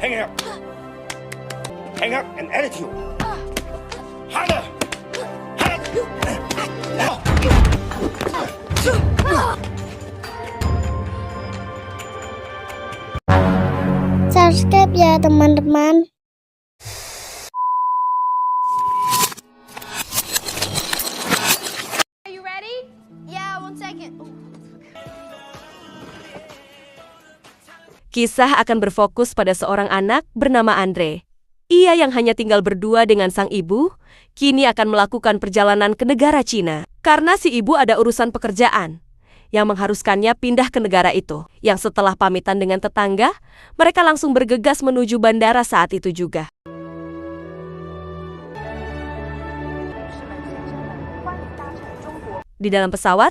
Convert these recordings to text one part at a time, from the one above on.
Hang up. Hang up and attitude. Harder. Subscribe ya teman-teman. Are you ready? Yeah, 1 second. Kisah akan berfokus pada seorang anak bernama Andre. Ia yang hanya tinggal berdua dengan sang ibu, kini akan melakukan perjalanan ke negara Cina. Karena si ibu ada urusan pekerjaan yang mengharuskannya pindah ke negara itu. Yang setelah pamitan dengan tetangga, mereka langsung bergegas menuju bandara saat itu juga. Di dalam pesawat,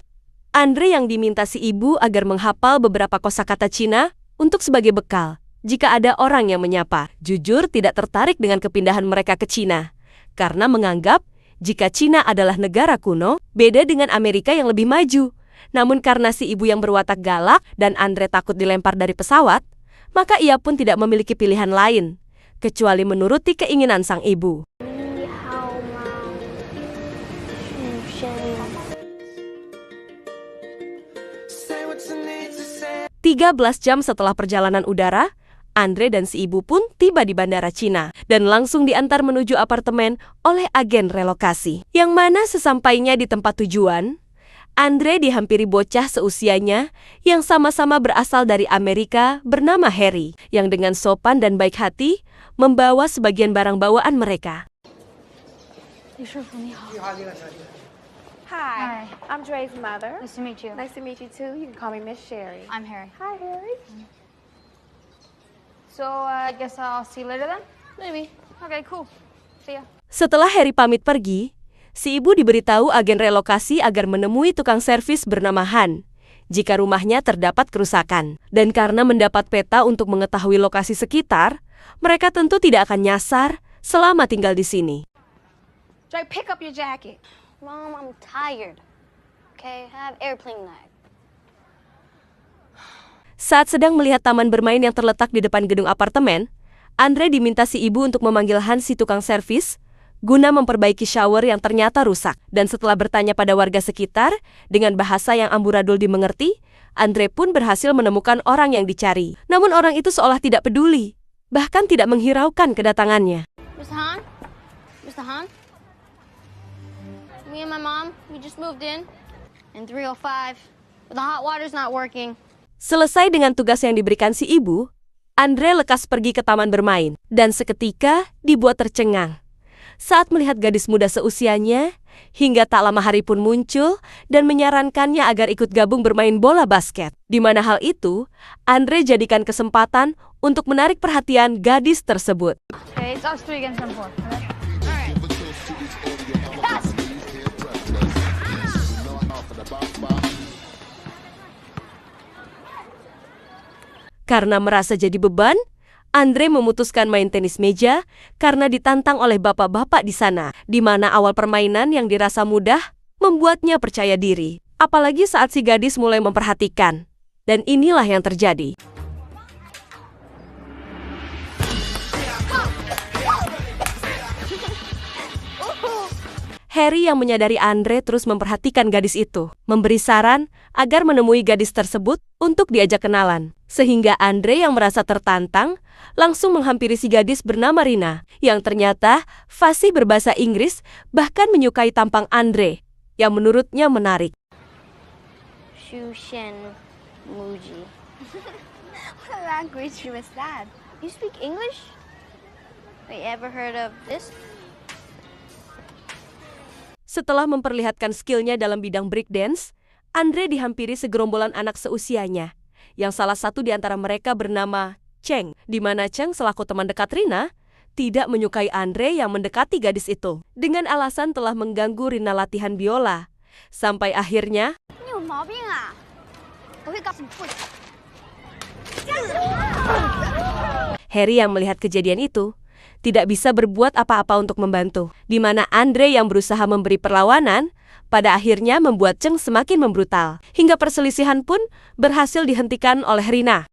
Andre yang diminta si ibu agar menghafal beberapa kosakata Cina untuk sebagai bekal jika ada orang yang menyapa. Jujur tidak tertarik dengan kepindahan mereka ke Cina, karena menganggap jika Cina adalah negara kuno, beda dengan Amerika yang lebih maju. Namun karena si ibu yang berwatak galak dan Andre takut dilempar dari pesawat, maka ia pun tidak memiliki pilihan lain, kecuali menuruti keinginan sang ibu. 13 jam setelah perjalanan udara, Andre dan si ibu pun tiba di bandara Cina dan langsung diantar menuju apartemen oleh agen relokasi. Yang mana sesampainya di tempat tujuan, Andre dihampiri bocah seusianya yang sama-sama berasal dari Amerika bernama Harry, yang dengan sopan dan baik hati membawa sebagian barang bawaan mereka. Hi, I'm Dre's mother. Nice to meet you. Nice to meet you too. You can call me Miss Sherry. I'm Harry. Hi, Harry. So, I guess I'll see you later then? Maybe. Okay, cool. See ya. Setelah Harry pamit pergi, si ibu diberitahu agen relokasi agar menemui tukang servis bernama Han jika rumahnya terdapat kerusakan. Dan karena mendapat peta untuk mengetahui lokasi sekitar, mereka tentu tidak akan nyasar selama tinggal di sini. Dre, pick up your jacket. Mom, I'm tired. Okay, I have airplane lag. Saat sedang melihat taman bermain yang terletak di depan gedung apartemen, Andre diminta si ibu untuk memanggil Han si tukang servis guna memperbaiki shower yang ternyata rusak. Dan setelah bertanya pada warga sekitar dengan bahasa yang amburadul dimengerti, Andre pun berhasil menemukan orang yang dicari. Namun orang itu seolah tidak peduli, bahkan tidak menghiraukan kedatangannya. Mr. Han? Mr. Han? Me and my mom, we just moved in 305, but the hot water's not working. Selesai dengan tugas yang diberikan si ibu, Andre lekas pergi ke taman bermain dan seketika dibuat tercengang saat melihat gadis muda seusianya hingga tak lama hari pun muncul dan menyarankannya agar ikut gabung bermain bola basket. Di mana hal itu, Andre jadikan kesempatan untuk menarik perhatian gadis tersebut. Okay, it's us three against them four. Okay? Karena merasa jadi beban, Andre memutuskan main tenis meja karena ditantang oleh bapak-bapak di sana, di mana awal permainan yang dirasa mudah membuatnya percaya diri. Apalagi saat si gadis mulai memperhatikan. Dan inilah yang terjadi. Harry yang menyadari Andre terus memperhatikan gadis itu, memberi saran agar menemui gadis tersebut untuk diajak kenalan. Sehingga Andre yang merasa tertantang langsung menghampiri si gadis bernama Rina, yang ternyata fasih berbahasa Inggris bahkan menyukai tampang Andre, yang menurutnya menarik. Shushen Muji. What language was that? You speak English? Wait, ever heard of this? Setelah memperlihatkan skillnya dalam bidang breakdance, Andre dihampiri segerombolan anak seusianya, yang salah satu di antara mereka bernama Cheng, di mana Cheng selaku teman dekat Rina tidak menyukai Andre yang mendekati gadis itu, dengan alasan telah mengganggu Rina latihan biola. Sampai akhirnya, 你有毛病啊！我会告诉你父亲。 Harry yang melihat kejadian itu tidak bisa berbuat apa-apa untuk membantu, di mana Andre yang berusaha memberi perlawanan pada akhirnya membuat Cheng semakin membrutal, hingga perselisihan pun berhasil dihentikan oleh Rina.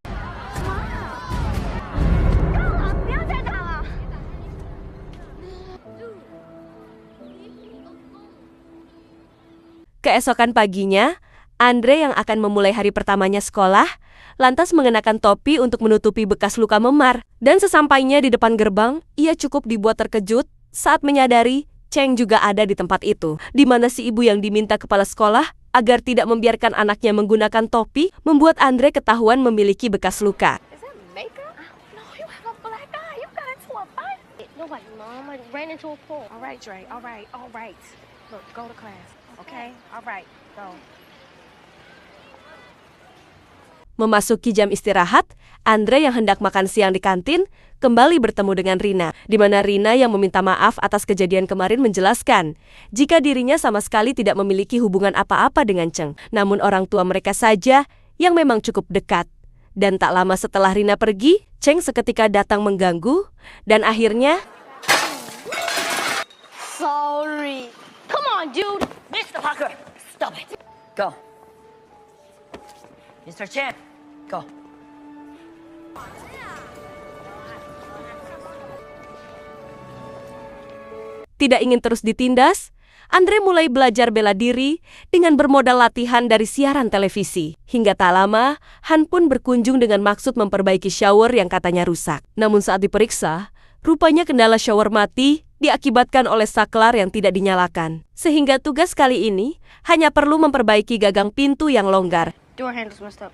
Keesokan paginya, Andre yang akan memulai hari pertamanya sekolah, lantas mengenakan topi untuk menutupi bekas luka memar. Dan sesampainya di depan gerbang, ia cukup dibuat terkejut saat menyadari Cheng juga ada di tempat itu, di mana si ibu yang diminta kepala sekolah agar tidak membiarkan anaknya menggunakan topi, membuat Andre ketahuan memiliki bekas luka. Is that makeup? No, you have a black eye. You got into a fight. Nobody, Mom. I ran into a pole. All right, Dre. All right. All right. Look, go to class. Okay? All right. Go. Memasuki jam istirahat, Andre yang hendak makan siang di kantin kembali bertemu dengan Rina, di mana Rina yang meminta maaf atas kejadian kemarin menjelaskan jika dirinya sama sekali tidak memiliki hubungan apa-apa dengan Cheng, namun orang tua mereka saja yang memang cukup dekat. Dan tak lama setelah Rina pergi, Cheng seketika datang mengganggu, dan akhirnya Sorry. Come on, dude. Mr. Parker, stop it. Go. Mr. Chen, go. tidak ingin terus ditindas, Andre mulai belajar bela diri dengan bermodal latihan dari siaran televisi. Hingga tak lama, Han pun berkunjung dengan maksud memperbaiki shower yang katanya rusak. Namun saat diperiksa, rupanya kendala shower mati diakibatkan oleh saklar yang tidak dinyalakan. Sehingga tugas kali ini hanya perlu memperbaiki gagang pintu yang longgar. Door handle's messed up.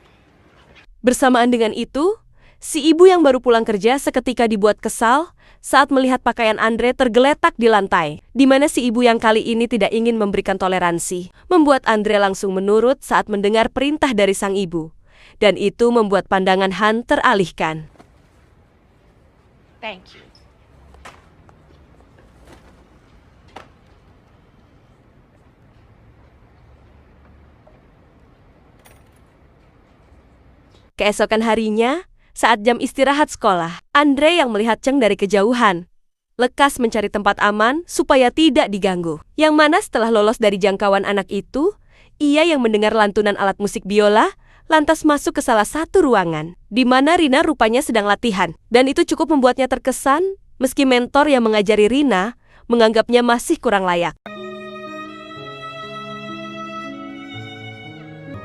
Bersamaan dengan itu, si ibu yang baru pulang kerja seketika dibuat kesal saat melihat pakaian Andre tergeletak di lantai, di mana si ibu yang kali ini tidak ingin memberikan toleransi, membuat Andre langsung menurut saat mendengar perintah dari sang ibu. Dan itu membuat pandangan Han teralihkan. Thank you. Keesokan harinya, saat jam istirahat sekolah, Andre yang melihat Cheng dari kejauhan, lekas mencari tempat aman supaya tidak diganggu. Yang mana setelah lolos dari jangkauan anak itu, ia yang mendengar lantunan alat musik biola, lantas masuk ke salah satu ruangan, di mana Rina rupanya sedang latihan. Dan itu cukup membuatnya terkesan, meski mentor yang mengajari Rina menganggapnya masih kurang layak.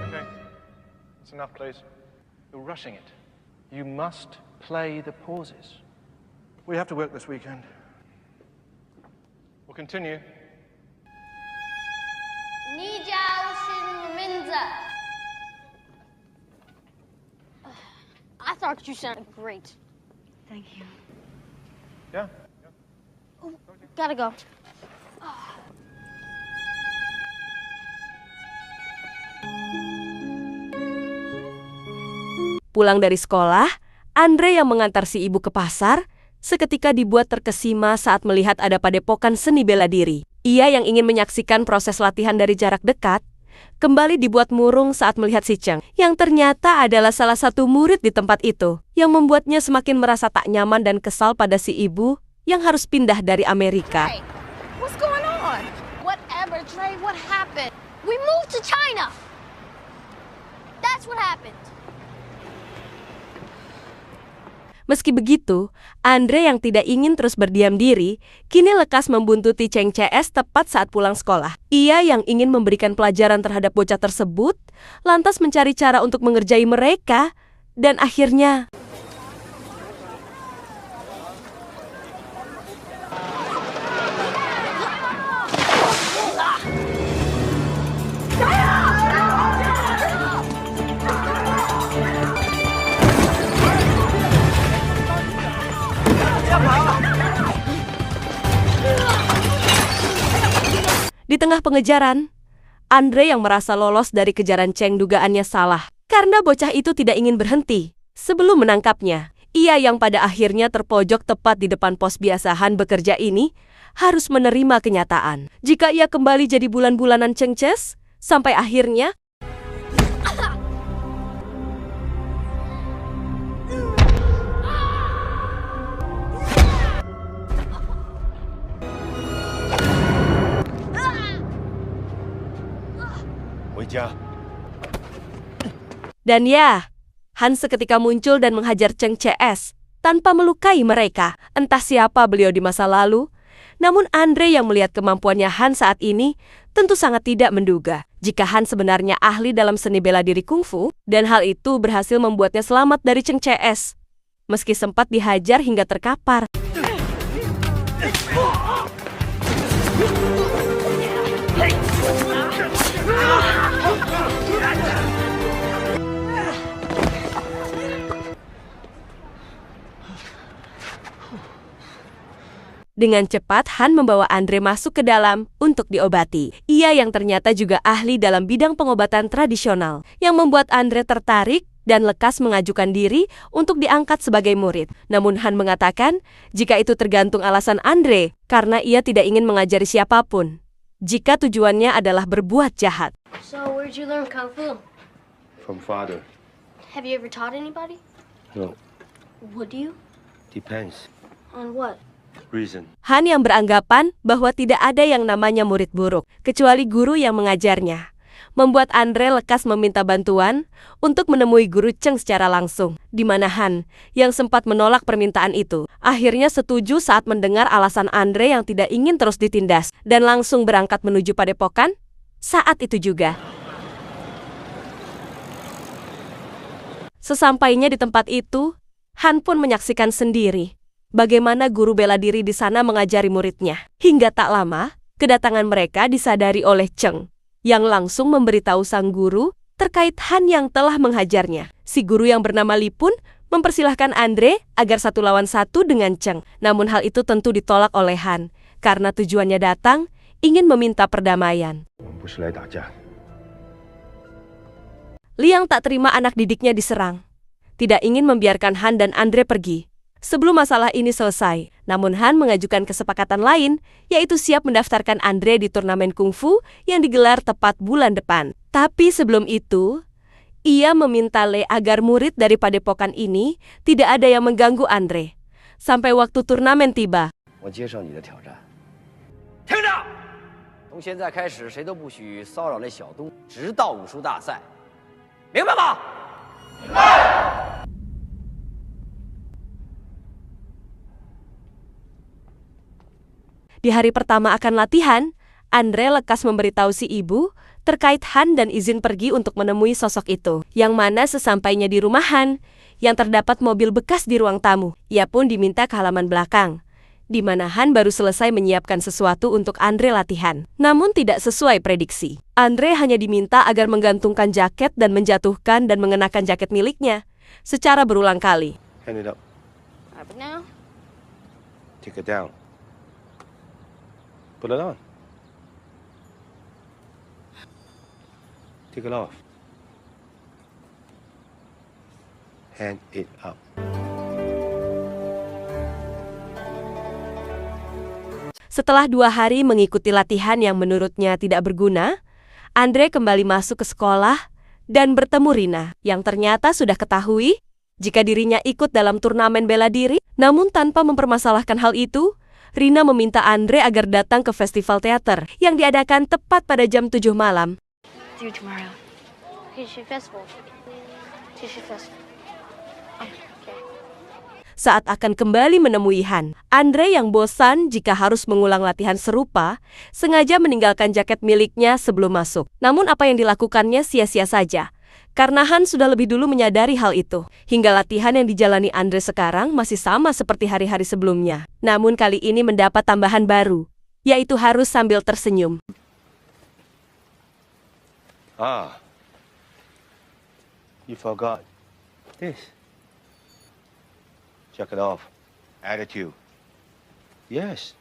Okay, that's enough, please. You're rushing it. You must play the pauses. We have to work this weekend. We'll continue. Ni jiao xin minzi. I thought you sounded great. Thank you. Yeah? Gotta go. Pulang dari sekolah, Andre yang mengantar si ibu ke pasar, seketika dibuat terkesima saat melihat ada padepokan seni bela diri. Ia yang ingin menyaksikan proses latihan dari jarak dekat, kembali dibuat murung saat melihat si Cheng, yang ternyata adalah salah satu murid di tempat itu, yang membuatnya semakin merasa tak nyaman dan kesal pada si ibu yang harus pindah dari Amerika. Hey, what's going on? Whatever, Trey, what happened? We moved to China. That's what happened. Meski begitu, Andre yang tidak ingin terus berdiam diri, kini lekas membuntuti Cheng CS tepat saat pulang sekolah. Ia yang ingin memberikan pelajaran terhadap bocah tersebut, lantas mencari cara untuk mengerjai mereka, dan akhirnya... Di tengah pengejaran, Andre yang merasa lolos dari kejaran Cheng dugaannya salah, karena bocah itu tidak ingin berhenti sebelum menangkapnya. Ia yang pada akhirnya terpojok tepat di depan pos biasahan bekerja ini, harus menerima kenyataan. Jika ia kembali jadi bulan-bulanan Cheng Ches, sampai akhirnya... Dan ya, Han seketika muncul dan menghajar Cheng CS tanpa melukai mereka. Entah siapa beliau di masa lalu, Namun Andre yang melihat kemampuannya Han saat ini tentu sangat tidak menduga jika Han sebenarnya ahli dalam seni bela diri kungfu dan hal itu berhasil membuatnya selamat dari Cheng CS. Meski sempat dihajar hingga terkapar. Dengan cepat, Han membawa Andre masuk ke dalam untuk diobati. Ia yang ternyata juga ahli dalam bidang pengobatan tradisional, yang membuat Andre tertarik dan lekas mengajukan diri untuk diangkat sebagai murid. Namun Han mengatakan, jika itu tergantung alasan Andre, karena ia tidak ingin mengajari siapapun, jika tujuannya adalah berbuat jahat. So, where'd you learn Kung Fu? From father. Have you ever taught anybody? No, Would you? depends. On what? Reason. Han yang beranggapan bahwa tidak ada yang namanya murid buruk, kecuali guru yang mengajarnya, membuat Andre lekas meminta bantuan untuk menemui guru Cheng secara langsung, di mana Han, yang sempat menolak permintaan itu, akhirnya setuju saat mendengar alasan Andre yang tidak ingin terus ditindas, dan langsung berangkat menuju padepokan. Saat itu juga, sesampainya di tempat itu, Han pun menyaksikan sendiri bagaimana guru bela diri di sana mengajari muridnya. Hingga tak lama, kedatangan mereka disadari oleh Cheng, yang langsung memberitahu sang guru terkait Han yang telah menghajarnya. Si guru yang bernama Li pun mempersilahkan Andre agar 1 lawan 1 dengan Cheng. Namun hal itu tentu ditolak oleh Han, karena tujuannya datang ingin meminta perdamaian. Li yang tak terima anak didiknya diserang, tidak ingin membiarkan Han dan Andre pergi sebelum masalah ini selesai. Namun Han mengajukan kesepakatan lain, yaitu siap mendaftarkan Andre di turnamen kungfu yang digelar tepat bulan depan. Tapi sebelum itu, ia meminta Le agar murid dari padepokan ini tidak ada yang mengganggu Andre sampai waktu turnamen tiba. 我接受你的挑战。听着，从现在开始，谁都不许骚扰那小东，直到武术大赛，明白吗？ Di hari pertama akan latihan, Andre lekas memberitahu si ibu terkait Han dan izin pergi untuk menemui sosok itu. Yang mana sesampainya di rumah Han, yang terdapat mobil bekas di ruang tamu. Ia pun diminta ke halaman belakang, di mana Han baru selesai menyiapkan sesuatu untuk Andre latihan. Namun tidak sesuai prediksi. Andre hanya diminta agar menggantungkan jaket dan menjatuhkan dan mengenakan jaket miliknya secara berulang kali. Hand it up. Up now? Take it down. Put it on. Take it off. Hand it up. Setelah 2 hari mengikuti latihan yang menurutnya tidak berguna, Andre kembali masuk ke sekolah dan bertemu Rina, yang ternyata sudah ketahui jika dirinya ikut dalam turnamen bela diri. Namun tanpa mempermasalahkan hal itu, Rina meminta Andre agar datang ke festival teater yang diadakan tepat pada jam 7 malam. See you tomorrow. Tissue festival. Tissue festival. Okay. Saat akan kembali menemui Han, Andre yang bosan jika harus mengulang latihan serupa, sengaja meninggalkan jaket miliknya sebelum masuk. Namun apa yang dilakukannya sia-sia saja, karena Han sudah lebih dulu menyadari hal itu. Hingga latihan yang dijalani Andre sekarang masih sama seperti hari-hari sebelumnya. Namun kali ini mendapat tambahan baru, yaitu harus sambil tersenyum. Ah. You forgot this. Check it off. Attitude. Yes.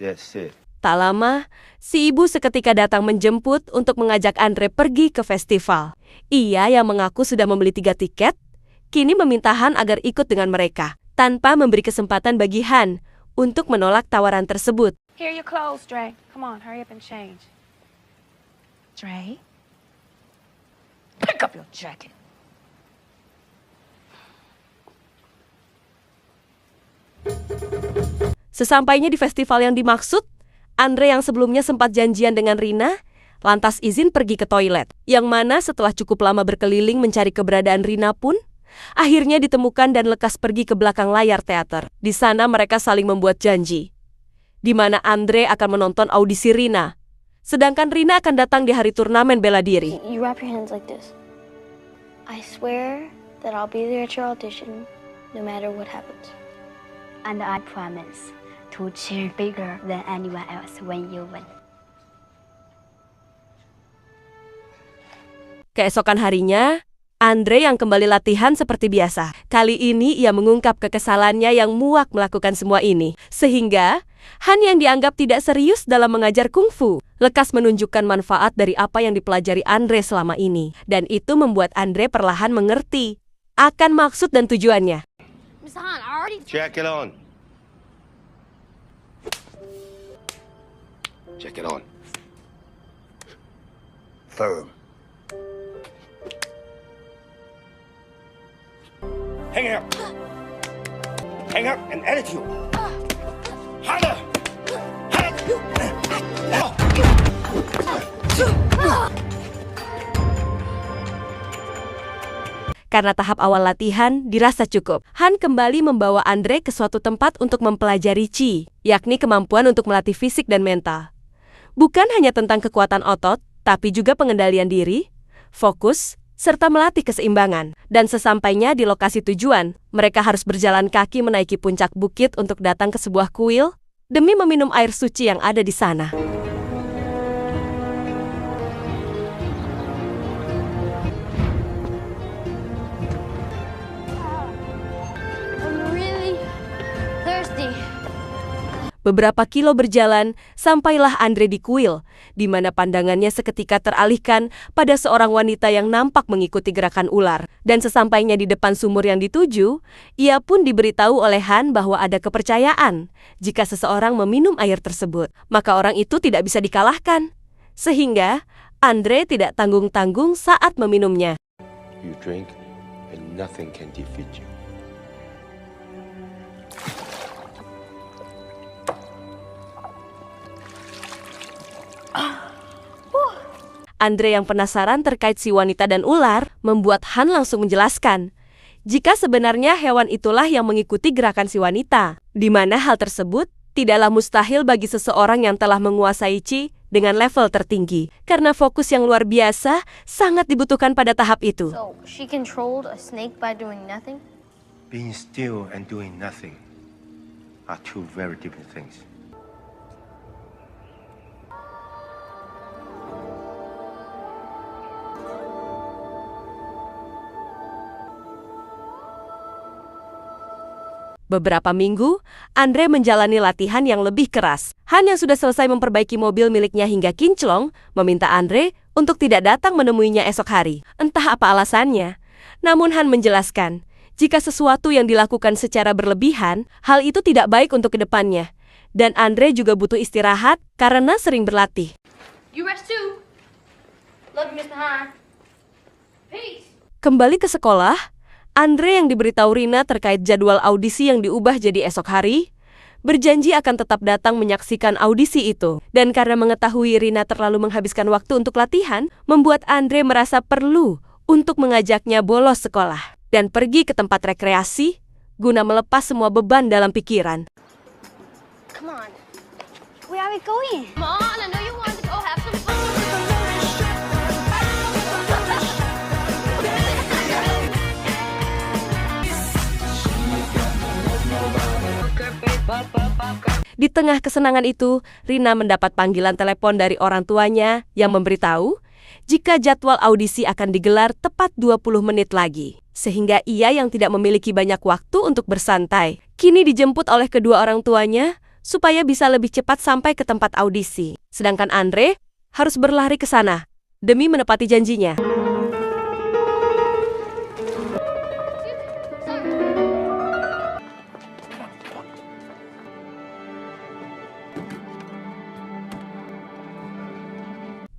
That's it. Tak lama, si ibu seketika datang menjemput untuk mengajak Andre pergi ke festival. Ia yang mengaku sudah membeli 3 tiket, kini meminta Han agar ikut dengan mereka, tanpa memberi kesempatan bagi Han untuk menolak tawaran tersebut. Here are your clothes, Dre. Come on, hurry up and change. Dre? Pick up your jacket. Sesampainya di festival yang dimaksud, Andre yang sebelumnya sempat janjian dengan Rina, lantas izin pergi ke toilet. Yang mana setelah cukup lama berkeliling mencari keberadaan Rina pun, akhirnya ditemukan dan lekas pergi ke belakang layar teater. Di sana mereka saling membuat janji. di mana Andre akan menonton audisi Rina. Sedangkan Rina akan datang di hari turnamen bela diri. You wrap your hands like this. I swear that I'll be there at your audition, no matter what happens. And I promise to cheer bigger than anyone else when you win. Keesokan harinya, Andre yang kembali latihan seperti biasa. Kali ini ia mengungkap kekesalannya yang muak melakukan semua ini. Sehingga, Han yang dianggap tidak serius dalam mengajar kungfu, lekas menunjukkan manfaat dari apa yang dipelajari Andre selama ini. Dan itu membuat Andre perlahan mengerti akan maksud dan tujuannya. Miss Han, I already... Check it on. Check it on. Firm. Hang up. Hang up and attitude. Harder. Karena tahap awal latihan dirasa cukup, Han kembali membawa Andre ke suatu tempat untuk mempelajari Qi, yakni kemampuan untuk melatih fisik dan mental. Bukan hanya tentang kekuatan otot, tapi juga pengendalian diri, fokus, serta melatih keseimbangan. Dan sesampainya di lokasi tujuan, mereka harus berjalan kaki menaiki puncak bukit untuk datang ke sebuah kuil demi meminum air suci yang ada di sana. I'm really thirsty. Beberapa kilo berjalan, sampailah Andre di kuil, di mana pandangannya seketika teralihkan pada seorang wanita yang nampak mengikuti gerakan ular. Dan sesampainya di depan sumur yang dituju, ia pun diberitahu oleh Han bahwa ada kepercayaan. Jika seseorang meminum air tersebut, maka orang itu tidak bisa dikalahkan. Sehingga, Andre tidak tanggung-tanggung saat meminumnya. You drink and nothing can defeat you. Andre yang penasaran terkait si wanita dan ular membuat Han langsung menjelaskan jika sebenarnya hewan itulah yang mengikuti gerakan si wanita, di mana hal tersebut tidaklah mustahil bagi seseorang yang telah menguasai Qi dengan level tertinggi, karena fokus yang luar biasa sangat dibutuhkan pada tahap itu. So, she controlled a snake by doing nothing? Being still and doing nothing are two very different things. Beberapa minggu, Andre menjalani latihan yang lebih keras. Han yang sudah selesai memperbaiki mobil miliknya hingga kinclong, meminta Andre untuk tidak datang menemuinya esok hari. Entah apa alasannya. Namun Han menjelaskan, jika sesuatu yang dilakukan secara berlebihan, hal itu tidak baik untuk kedepannya. Dan Andre juga butuh istirahat karena sering berlatih. You rest too. Love you, Mr. Han. Peace. Kembali ke sekolah, Andre yang diberitahu Rina terkait jadwal audisi yang diubah jadi esok hari, berjanji akan tetap datang menyaksikan audisi itu. Dan karena mengetahui Rina terlalu menghabiskan waktu untuk latihan, membuat Andre merasa perlu untuk mengajaknya bolos sekolah dan pergi ke tempat rekreasi guna melepas semua beban dalam pikiran. Come on. Where are we going? Come on, I know you want to go have some fun. Di tengah kesenangan itu, Rina mendapat panggilan telepon dari orang tuanya yang memberitahu jika jadwal audisi akan digelar tepat 20 menit lagi. Sehingga ia yang tidak memiliki banyak waktu untuk bersantai, kini dijemput oleh kedua orang tuanya supaya bisa lebih cepat sampai ke tempat audisi. Sedangkan Andre harus berlari ke sana demi menepati janjinya.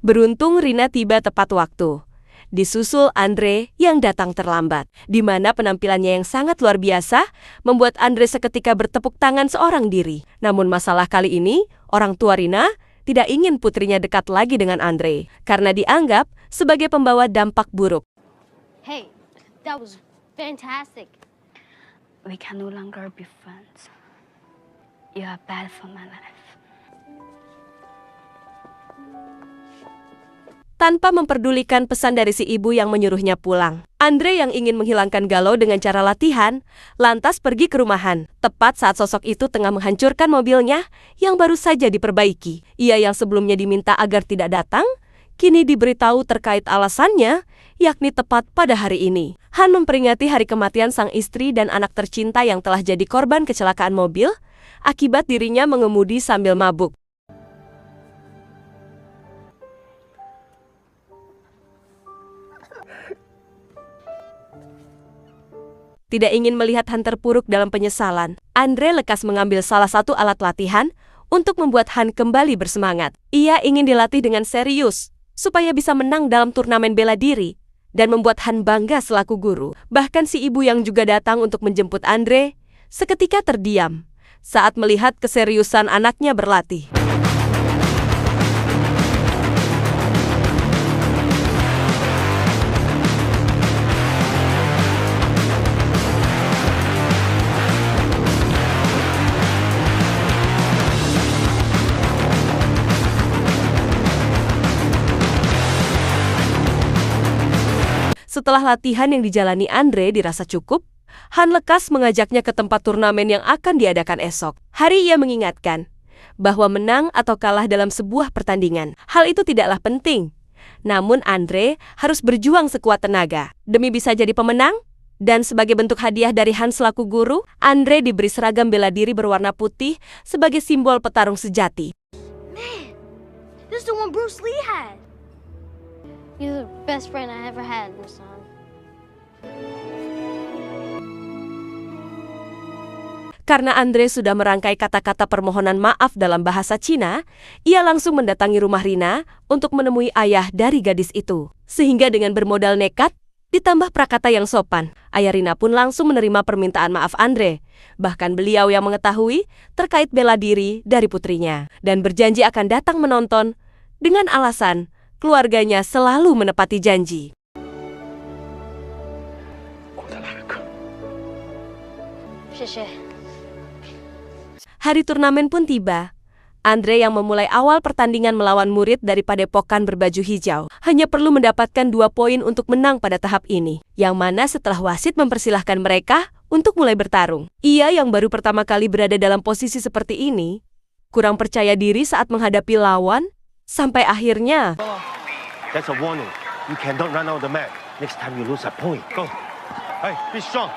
Beruntung Rina tiba tepat waktu. Disusul Andre yang datang terlambat, di mana penampilannya yang sangat luar biasa membuat Andre seketika bertepuk tangan seorang diri. Namun masalah kali ini, orang tua Rina tidak ingin putrinya dekat lagi dengan Andre, karena dianggap sebagai pembawa dampak buruk. Hey, that was fantastic. We can no longer be friends. You are bad for my life. tanpa memperdulikan pesan dari si ibu yang menyuruhnya pulang. Andre yang ingin menghilangkan galau dengan cara latihan, lantas pergi ke rumahan, tepat saat sosok itu tengah menghancurkan mobilnya yang baru saja diperbaiki. Ia yang sebelumnya diminta agar tidak datang, kini diberitahu terkait alasannya, yakni tepat pada hari ini. Han memperingati hari kematian sang istri dan anak tercinta yang telah jadi korban kecelakaan mobil, akibat dirinya mengemudi sambil mabuk. Tidak ingin melihat Han terpuruk dalam penyesalan, Andre lekas mengambil salah satu alat latihan untuk membuat Han kembali bersemangat. Ia ingin dilatih dengan serius, supaya bisa menang dalam turnamen bela diri, dan membuat Han bangga selaku guru. Bahkan si ibu yang juga datang untuk menjemput Andre, seketika terdiam saat melihat keseriusan anaknya berlatih. Setelah latihan yang dijalani Andre dirasa cukup, Han lekas mengajaknya ke tempat turnamen yang akan diadakan esok. Hari ia mengingatkan bahwa menang atau kalah dalam sebuah pertandingan, hal itu tidaklah penting. Namun Andre harus berjuang sekuat tenaga demi bisa jadi pemenang. Dan sebagai bentuk hadiah dari Han selaku guru, Andre diberi seragam bela diri berwarna putih sebagai simbol petarung sejati. Man, this is the one Bruce Lee had. You're the best friend I ever had, Musan. Karena Andre sudah merangkai kata-kata permohonan maaf dalam bahasa Cina, ia langsung mendatangi rumah Rina untuk menemui ayah dari gadis itu. Sehingga dengan bermodal nekat, ditambah prakata yang sopan, ayah Rina pun langsung menerima permintaan maaf Andre. Bahkan beliau yang mengetahui terkait bela diri dari putrinya, dan berjanji akan datang menonton dengan alasan keluarganya selalu menepati janji. Hari turnamen pun tiba. Andre yang memulai awal pertandingan melawan murid dari padepokan berbaju hijau hanya perlu mendapatkan 2 poin untuk menang pada tahap ini, yang mana setelah wasit mempersilahkan mereka untuk mulai bertarung. Ia yang baru pertama kali berada dalam posisi seperti ini, kurang percaya diri saat menghadapi lawan, sampai akhirnya That's a warning. You cannot run out of the mat. Next time you lose a point. Go. Hey, be strong.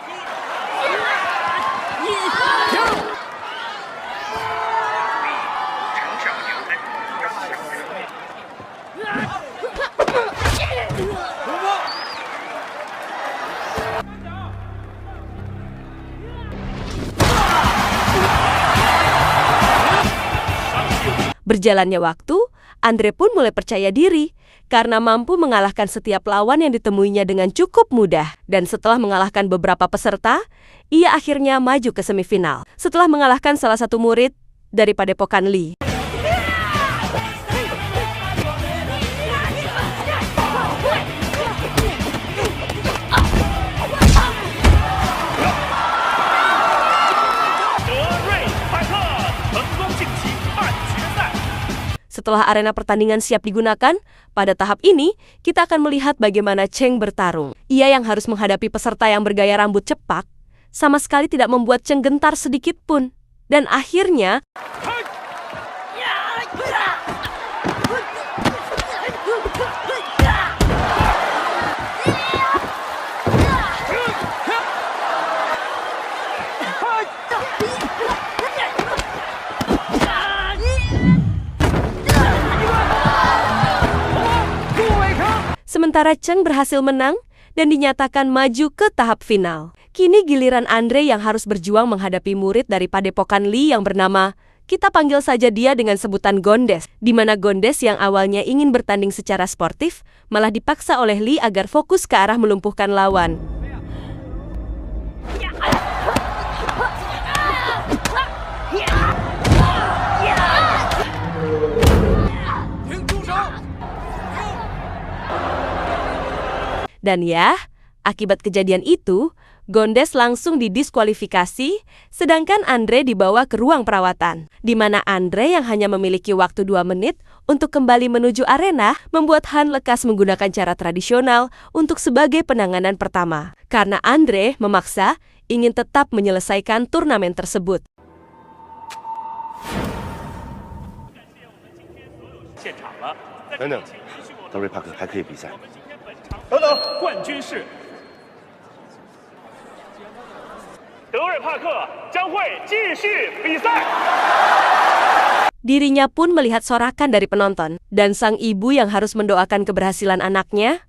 Berjalannya waktu, Andre pun mulai percaya diri karena mampu mengalahkan setiap lawan yang ditemuinya dengan cukup mudah. Dan setelah mengalahkan beberapa peserta, ia akhirnya maju ke semifinal. Setelah mengalahkan salah satu murid dari padepokan Lee. Setelah arena pertandingan siap digunakan, pada tahap ini kita akan melihat bagaimana Cheng bertarung. Ia yang harus menghadapi peserta yang bergaya rambut cepak, sama sekali tidak membuat Cheng gentar sedikit pun. Dan akhirnya sementara Cheng berhasil menang dan dinyatakan maju ke tahap final. Kini giliran Andre yang harus berjuang menghadapi murid dari padepokan Lee yang bernama, kita panggil saja dia dengan sebutan Gondes, di mana Gondes yang awalnya ingin bertanding secara sportif, malah dipaksa oleh Lee agar fokus ke arah melumpuhkan lawan. Dan ya, akibat kejadian itu, Gondes langsung didiskualifikasi, sedangkan Andre dibawa ke ruang perawatan, di mana Andre yang hanya memiliki waktu 2 menit untuk kembali menuju arena, membuat Han lekas menggunakan cara tradisional untuk sebagai penanganan pertama. Karena Andre memaksa ingin tetap menyelesaikan turnamen tersebut. 等等，德瑞帕克还可以比赛。等等，冠军是德瑞帕克，将会继续比赛。 Dirinya pun melihat sorakan dari penonton, dan sang ibu yang harus mendoakan keberhasilan anaknya.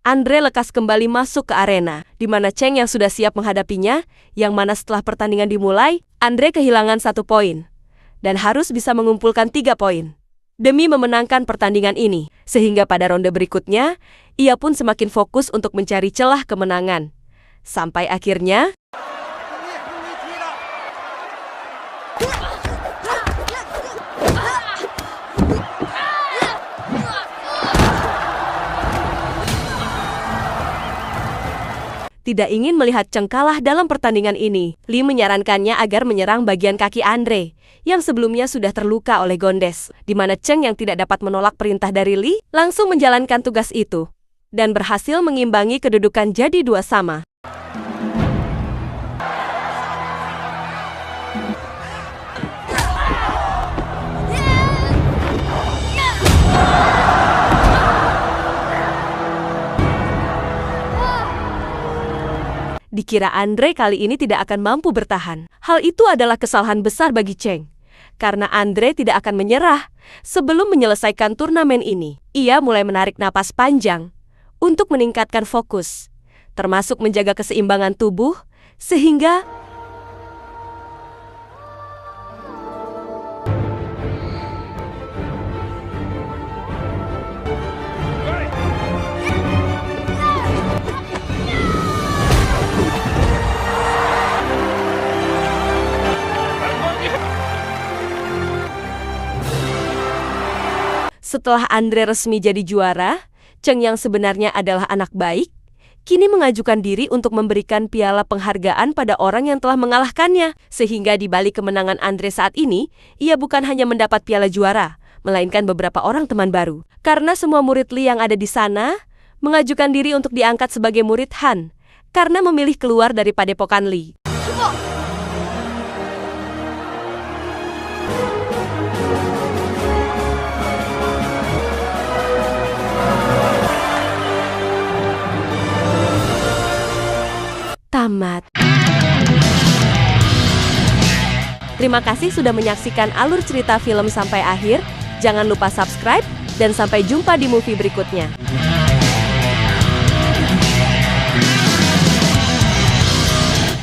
Andre lekas kembali masuk ke arena, di mana Cheng yang sudah siap menghadapinya, yang mana setelah pertandingan dimulai, Andre kehilangan 1 poin, dan harus bisa mengumpulkan 3 poin demi memenangkan pertandingan ini, sehingga pada ronde berikutnya, ia pun semakin fokus untuk mencari celah kemenangan. Sampai akhirnya, tidak ingin melihat Cheng kalah dalam pertandingan ini, Lee menyarankannya agar menyerang bagian kaki Andre, yang sebelumnya sudah terluka oleh Gondes, di mana Cheng yang tidak dapat menolak perintah dari Lee, langsung menjalankan tugas itu, dan berhasil mengimbangi kedudukan jadi 2-2. Dikira Andre kali ini tidak akan mampu bertahan. Hal itu adalah kesalahan besar bagi Cheng. Karena Andre tidak akan menyerah. Sebelum menyelesaikan turnamen ini, ia mulai menarik napas panjang untuk meningkatkan fokus, termasuk menjaga keseimbangan tubuh, sehingga setelah Andre resmi jadi juara, Cheng yang sebenarnya adalah anak baik, kini mengajukan diri untuk memberikan piala penghargaan pada orang yang telah mengalahkannya. Sehingga di balik kemenangan Andre saat ini, ia bukan hanya mendapat piala juara, melainkan beberapa orang teman baru. Karena semua murid Lee yang ada di sana, mengajukan diri untuk diangkat sebagai murid Han, karena memilih keluar dari padepokan Lee. Tamat. Terima kasih sudah menyaksikan alur cerita film sampai akhir. Jangan lupa subscribe dan sampai jumpa di movie berikutnya.